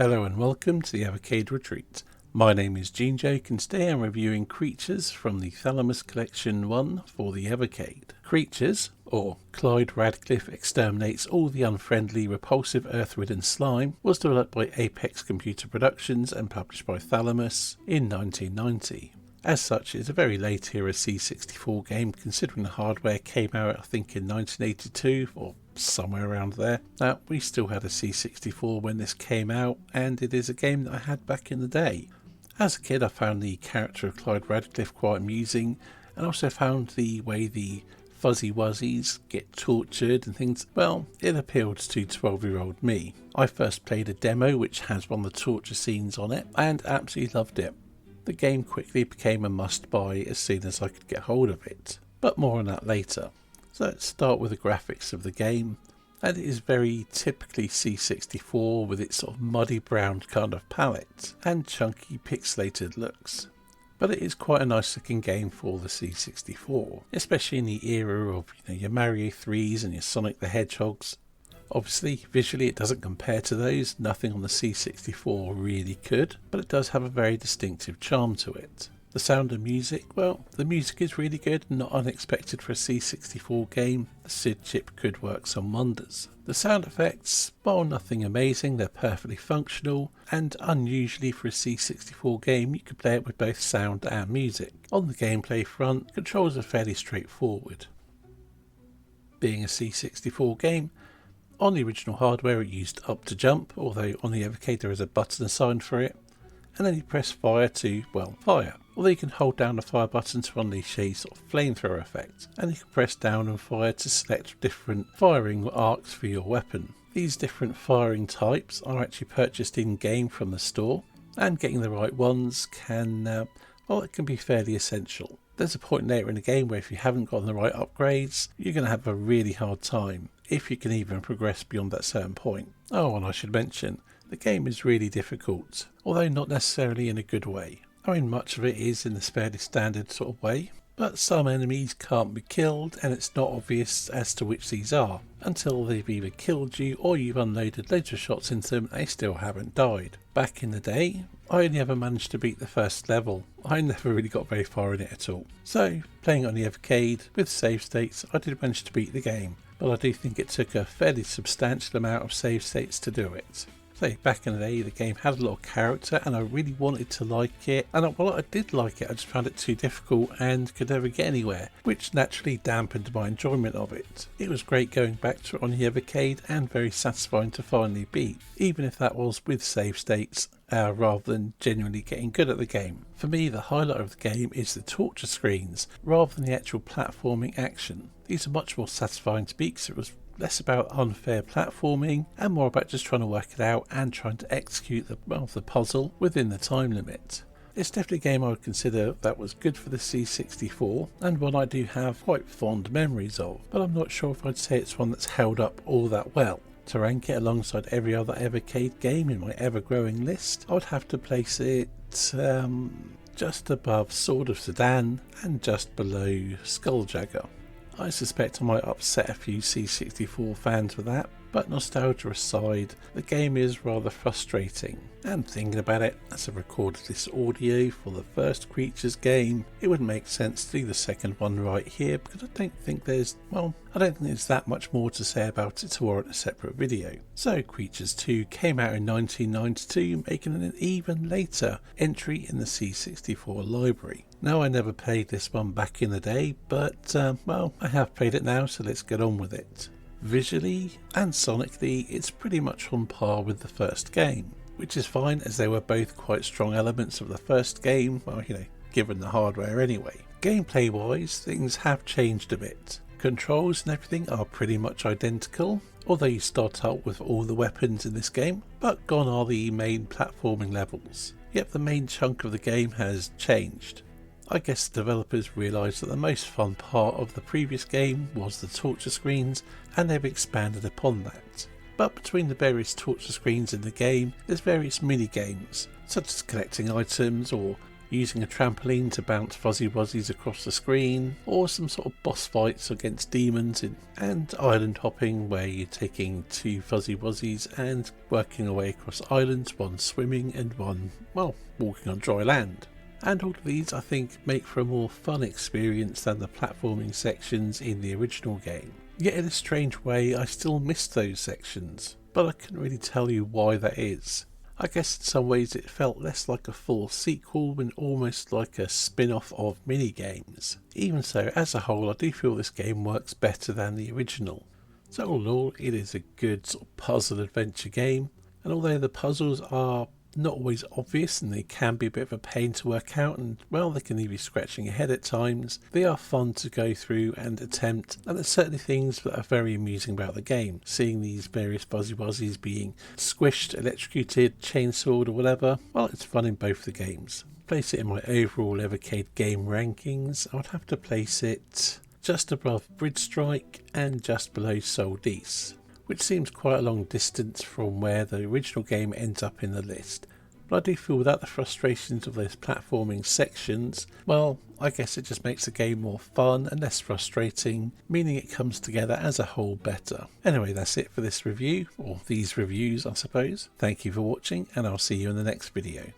Hello and welcome to the Evercade Retreat. My name is Gene Joke and today I'm reviewing Creatures from the Thalamus Collection 1 for the Evercade. Creatures, or Clyde Radcliffe Exterminates All the Unfriendly, Repulsive, Earth-Ridden Slime, was developed by Apex Computer Productions and published by Thalamus in 1990. As such, it's a very late era C64 game considering the hardware came out I think in 1982 or somewhere around there. Now, we still had a C64 when this came out, and it is a game that I had back in the day. As a kid I found the character of Clyde Radcliffe quite amusing, and also found the way the fuzzy wuzzies get tortured and things, well, it appealed to 12-year-old me. I first played a demo which has one of the torture scenes on it, and absolutely loved it. The game quickly became a must-buy as soon as I could get hold of it, but more on that later. So let's start with the graphics of the game, and it is very typically C64 with its sort of muddy brown kind of palette and chunky pixelated looks. But it is quite a nice looking game for the C64, especially in the era of your Mario 3s and your Sonic the Hedgehogs. Obviously, visually it doesn't compare to those, nothing on the C64 really could, but it does have a very distinctive charm to it. The sound and music, well, the music is really good, not unexpected for a C64 game. The SID chip could work some wonders. The sound effects, while nothing amazing, they're perfectly functional, and unusually for a C64 game you could play it with both sound and music. On the gameplay front, controls are fairly straightforward. Being a C64 game, on the original hardware it used up to jump, although on the Evercade there is a button assigned for it, and then you press fire to, well, fire. Although you can hold down the fire button to unleash a sort of flamethrower effect, and you can press down and fire to select different firing arcs for your weapon. These different firing types are actually purchased in game from the store, and getting the right ones can, it can be fairly essential. There's a point later in the game where if you haven't gotten the right upgrades, you're going to have a really hard time, if you can even progress beyond that certain point. Oh, and I should mention, the game is really difficult, although not necessarily in a good way. I mean, much of it is in this fairly standard sort of way, but some enemies can't be killed and it's not obvious as to which these are, until they've either killed you or you've unloaded loads of shots into them and they still haven't died. Back in the day, I only ever managed to beat the first level. I never really got very far in it at all. So, playing on the Evercade with save states, I did manage to beat the game, but I do think it took a fairly substantial amount of save states to do it. So back in the day the game had a lot of character and I really wanted to like it, and while I did like it I just found it too difficult and could never get anywhere, which naturally dampened my enjoyment of it. It was great going back to it on the Evercade and very satisfying to finally beat, even if that was with save states rather than genuinely getting good at the game. For me the highlight of the game is the torture screens rather than the actual platforming action. These are much more satisfying to beat because it was less about unfair platforming and more about just trying to work it out and trying to execute the puzzle within the time limit. It's definitely a game I would consider that was good for the C64 and one I do have quite fond memories of, but I'm not sure if I'd say it's one that's held up all that well. To rank it alongside every other Evercade game in my ever-growing list, I would have to place it just above Sword of Sedan and just below Skulljagger. I suspect I might upset a few C64 fans with that, but nostalgia aside, the game is rather frustrating. And thinking about it, as I've recorded this audio for the first Creatures game, it would make sense to do the second one right here because I don't think there's that much more to say about it to warrant a separate video. So Creatures 2 came out in 1992, making an even later entry in the C64 library. Now I never played this one back in the day, but I have played it now, so let's get on with it. Visually and sonically it's pretty much on par with the first game, which is fine as they were both quite strong elements of the first game, given the hardware anyway. Gameplay wise things have changed a bit. Controls and everything are pretty much identical, although you start out with all the weapons in this game, but gone are the main platforming levels. Yet the main chunk of the game has changed. I guess the developers realised that the most fun part of the previous game was the torture screens, and they've expanded upon that. But between the various torture screens in the game, there's various mini games, such as collecting items or using a trampoline to bounce fuzzy wuzzies across the screen, or some sort of boss fights against demons, and island hopping where you're taking 2 fuzzy wuzzies and working away across islands, one swimming and one, well, walking on dry land. And all of these I think make for a more fun experience than the platforming sections in the original game. Yet in a strange way I still miss those sections, but I couldn't really tell you why that is. I guess in some ways it felt less like a full sequel and almost like a spin-off of minigames. Even so, as a whole I do feel this game works better than the original. So all in all, it is a good sort of puzzle adventure game, and although the puzzles are not always obvious and they can be a bit of a pain to work out, and well, they can leave you scratching your head at times, they are fun to go through and attempt, and there's certainly things that are very amusing about the game. Seeing these various fuzzy wuzzies being squished, electrocuted, chainsawed or whatever, well, it's fun in both the games. Place it in my overall Evercade game rankings, I would have to place it just above Bridge Strike and just below Soldice, which seems quite a long distance from where the original game ends up in the list. But I do feel without the frustrations of those platforming sections, well, I guess it just makes the game more fun and less frustrating, meaning it comes together as a whole better. Anyway, that's it for this review, or these reviews I suppose. Thank you for watching, and I'll see you in the next video.